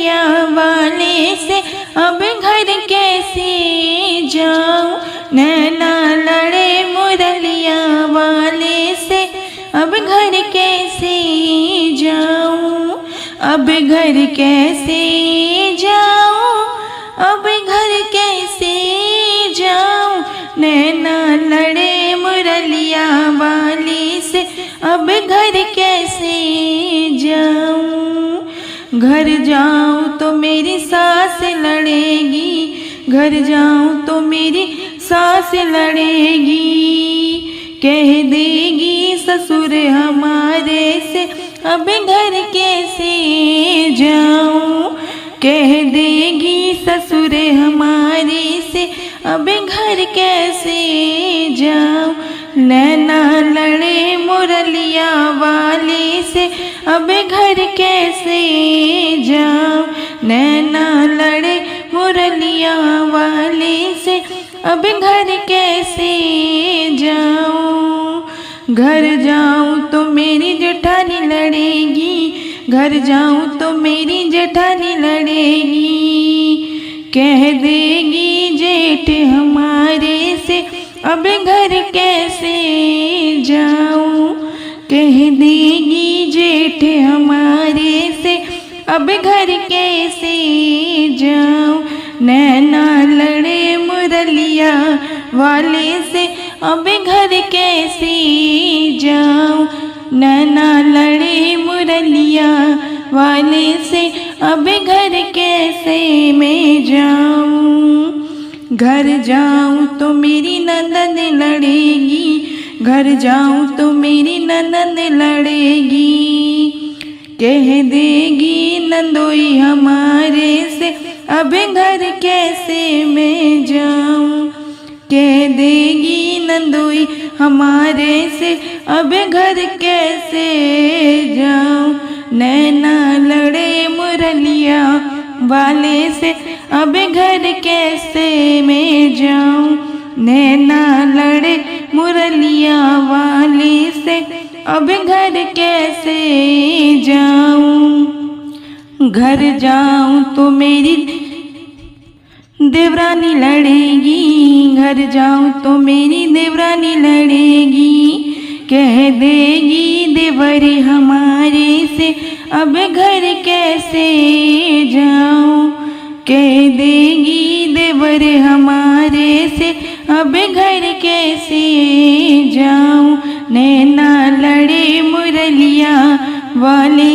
मुरलिया वाले से अब घर कैसे जाऊं। नैना लड़े मुरलिया वाले से अब घर कैसे जाऊं। अब घर कैसे जाऊं, अब घर कैसे जाऊं। नैना लड़े मुरलिया वाली से अब घर कैसे जाऊं। घर जाऊं तो मेरी सास लड़ेगी, घर जाऊं तो मेरी सास लड़ेगी। कह देगी ससुर हमारे से अब घर कैसे जाऊं। कह देगी ससुर हमारे से अब घर कैसे जाऊं। नैना लड़े मुरलिया वाले से अब घर कैसे जाऊं। नैना लड़े मुरलिया वाले से अब घर कैसे जाऊं। घर जाऊं तो मेरी जेठानी लड़ेगी, घर जाऊं तो मेरी जेठानी लड़ेगी। कह देगी जेठ हमारे से अब घर कैसे जाऊं। कह देगी जेठ हमारे से अब घर कैसे जाऊं। नैना लड़े मुरलिया वाले से अब घर कैसे जाऊं। नैना लड़े मुरलिया वाले से अब घर कैसे मैं जाऊं। घर जाऊं तो मेरी ननद लड़ेगी, घर जाऊं तो मेरी ननद लड़ेगी। कह देगी नंदोई हमारे से अब घर कैसे मैं जाऊं। कह देगी नंदोई हमारे से अब घर कैसे जाऊं। नैना लड़े मुरलिया वाले से अब घर कैसे मैं जाऊं। नैना लड़े मुरलिया वाले से अब घर कैसे जाऊं। घर जाऊं तो मेरी देवरानी लड़ेगी, घर जाऊं तो मेरी देवरानी लड़ेगी। कह देगी देवरी हमारे से अब घर कैसे जाऊं। कह देगी देवर हमारे से अब घर कैसे जाऊं। नैना लड़े मुरलिया वाले